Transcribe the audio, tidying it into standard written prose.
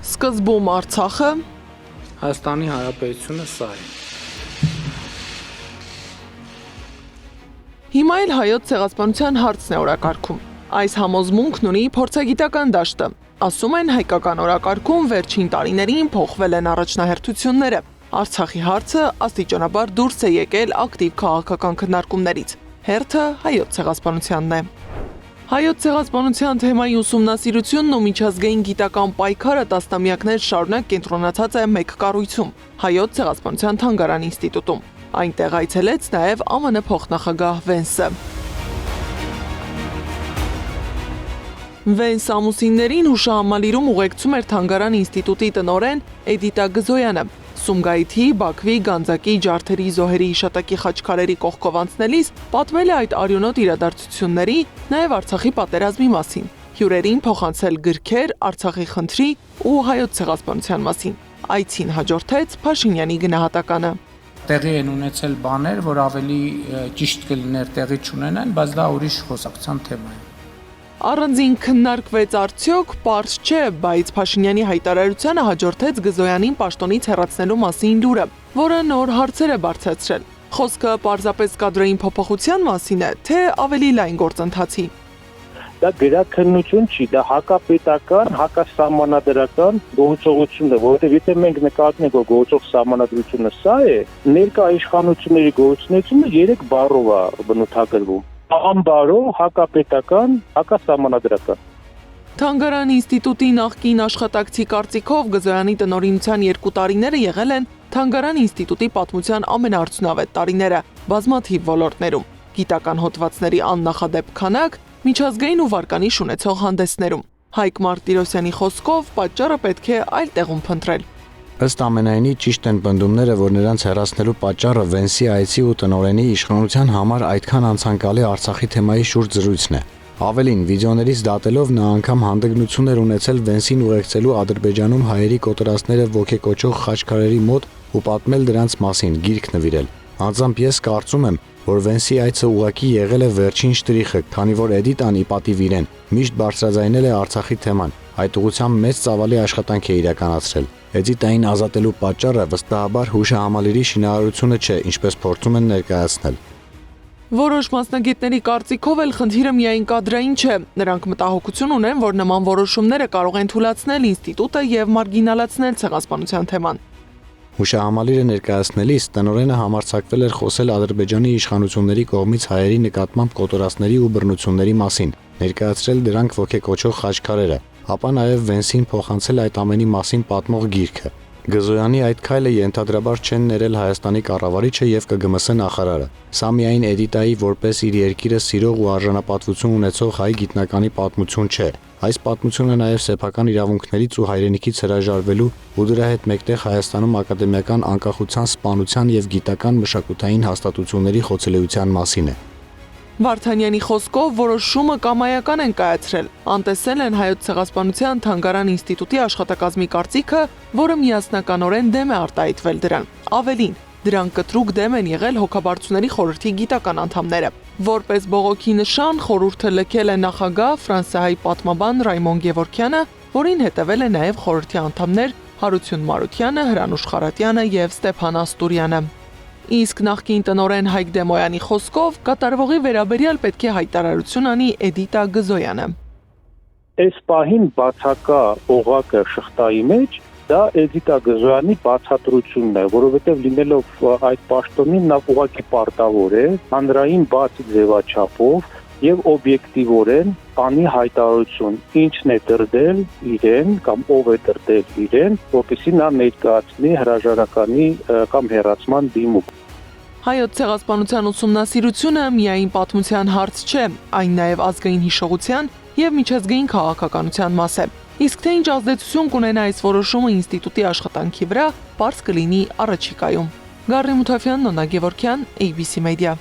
Սկզբում Արցախը, Հայաստանի Հանրապետությունը սա է։ հիմա էլ հայոց ցեղասպանության հարցն է օրակարգում։ Այս համոզմունքն ունի փորձագիտական դաշտը։ Ասում են հայկական օրակարգում վերջին տարիներին փոխվել են առաջնահերթությունները։ Արցախի հարցը աստիճանաբար դուրս է եկել ակտիվ քաղաքական քննարկումներից։ Հերթը հայոց ցեղասպանությանն է։ Հայոց ցեղասպանության թեմայի ուսումնասիրությունն ու միջազգային գիտական պայքարը տասնամյակներ շարունակ կենտրոնացած է մեկ կառույցում՝ Հայոց ցեղասպանության թանգարան ինստիտուտում։ Այնտեղ այցելեց նաև ԱՄՆ փոխնախագահ Վենսը։ Վենս ամուսիններին հուշահամալիրում ուղեկցում էր թանգարան ինստիտուտի տնօրեն Էդիտա Գզոյանը։ Սումգայիթի, Բաքվի, Գանձակի, Ջարդերի, Զոհերի հիշատակի խաչքարերի կողքով անցնելիս պատմել է այդ արյունոտ իրադարձությունների, նաև Արցախի պատերազմի մասին։ Հյուրերին փոխանցել գրքեր Արցախի խնդրի ու հայոց ցեղասպանության մասին։ Այցին հաջորդեց Փաշինյանի գնահատականը։ Տեղի են ունեցել բաներ, որ ավելի ճիշտ կլիներ տեղի չունենան, բայց դա ուրիշ խոսակցության թեմա է։ Առանձին քննարկվեց արդյոք, պարզ չէ, բայց Փաշինյանի հայտարարությանը հաջորդեց Գզոյանին պաշտոնից հեռացնելու մասին լուրը, որը նոր հարցեր է բարձրացրել։ Խոսքը պարզապես կադրային փոփոխության մասին է, թե ավելի լայն գործընթացի։ Դա գրաքննություն չի, դա հակապետական, հակասահմանադրական գործողություն է, որովհետև եթե մենք նկատենք, որ գործող սահմանադրությունը սա է, ներկա իշխանությունների գործունեությունը 3 բառով է բնութագրվում. անբարո, հակապետական, հակասահմանադրական։ Թանգարան ինստիտուտի նախկին աշխատակցի կարծիքով Գզոյանի տնօրինության 2 տարիները եղել են Թանգարան ինստիտուտի պատմության ամենաարդյունավետ տարիները բազմաթիվ ոլորտներում՝ գիտական հոդվածների աննախադեպ քանակ, միջազգային ու վարկանիշ ունեցող հանդեսներում։ Հայկ Մարտիրոսյանի խոսքով պատճառը պետք է այլ տեղում փնտրել։ Ըստ ամենայնի ճիշտ են պնդումները, որ նրանց հեռացնելու պատճառը Վենսի այցի ու տնօրենի իշխանության համար այդքան անցանկալի Արցախի թեմայի շուրջ զրույցն է։ Ավելին, վիդեոներից դատելով նա անգամ հանդգնություն էր ունեցել Վենսին ուղեկցելու Ադրբեջանում հայերի կոտորածները ոգեկոչող խաչքարերի մոտ ու պատմել դրանց մասին, գիրք նվիրել։ Անձամբ ես կարծում եմ, որ Վենսի այցը ուղղակի եղել է վերջին շտրիխը, քանի որ Էդիտան ի պատիվ իրեն միշտ բարձրաձայնել է Արցախի թեման, այդ ուղղությամբ մեծ ծավալի աշխատանք է իրականացրել։ Էդիտային ազատելու պատճառը վստահաբար հուշահամալիրի շինարարությունը չէ, ինչպես փորձում են ներկայացնել։ Որոշ մասնագետների կարծիքով էլ խնդիրը միայն կադրային չէ։ Նրանք մտահոգություն ունեն, որ նման որոշումները կարող են թուլացնել ինստիտուտը եւ մարգինալացնել ցեղասպանության թեման։ Հուշահամալիրը ներկայացնելիս տնօրենը համարձակվել էր խոսել Ադրբեջանի իշխանությունների կողմից հայերի նկատմամբ կոտորածների ու բռնությունների մասին, ներկայացրել դրանք ոգեկոչող խաչքարերը, ապա նաև Վենսին փոխանցել այդ ամենի մասին պատմող գիրքը։ Գզոյանի այդ քայլը ենթադրաբար չեն ներել Հայաստանի կառավարիչը եւ ԿԳՄՍ նախարարը։ Սա միայն Էդիտայի որպես իր երկիրը սիրող ու արժանապատվություն ունեցող հայ գիտնականի պատմություն չէ։ Այս պատմությունը նաև սեփական իրավունքներից ու հայրենիքից հրաժարվելու ու դրա հետ մեկտեղ Հայաստանում ակադեմիական անկախության սպանության եւ գիտական մշակութային հաստատությունների խոցելիության մասին է։ Վարդանյանի խոսքով որոշումը կամայական են կայացրել, անտեսել են հայոց ցեղասպանության թանգարան ինստիտուտի աշխատակազմի կարծիքը, որը միասնականորեն դեմ է արտահայտվել դրան։ Ավելին, դրան կտրուկ դեմ են եղել հոգաբարձուների խորհրդի գիտական անդամները։ Որպես բողոքի նշան խորհուրդը լքել է նախագահ ֆրանսիահայ պատմաբան Ռայմոն Գևորգյանը, որին հետևել է նաև խորհրդի անդամներ Հարություն Մարությանը, Հրանուշ Խարատյանը եւ Ստեփան Աստուրյանը։ Իսկ նախկին տնօրեն Հայկ Դեմոյանի խոսքով կատարվողի վերաբերյալ պետք է հայտարարություն անի Էդիտա Գզոյանը։ Այս պահին բացակա օղակը շղթայի մեջ դա Էդիտա Գզոյանի բացատրությունն է, որովհետև լինելով այդ պաշտոնին նա ուղղակի պարտավոր է հանրային բաց ձևաչափով եւ օբյեկտիվորեն անի հայտարարություն, ինչն է դրդել իրեն կամ ով է դրդել իրեն, որպեսզի նա ներկայացնի հրաժարականի կամ հեռացման դիմուկ։ Հայոց ցեղասպանության ուսումնասիրությունը միայն պատմության հարց չէ, այն նաև ազգային հիշողության եւ միջազգային քաղաքականության մաս է։ Իսկ թե ինչ ազդեցություն կունենա այս որոշումը ինստիտուտի աշխատանքի վրա, պարզ կլինի առաջիկայում։ Գառնի Մութաֆյան, Նոնա Գևորգյան, ABC Media։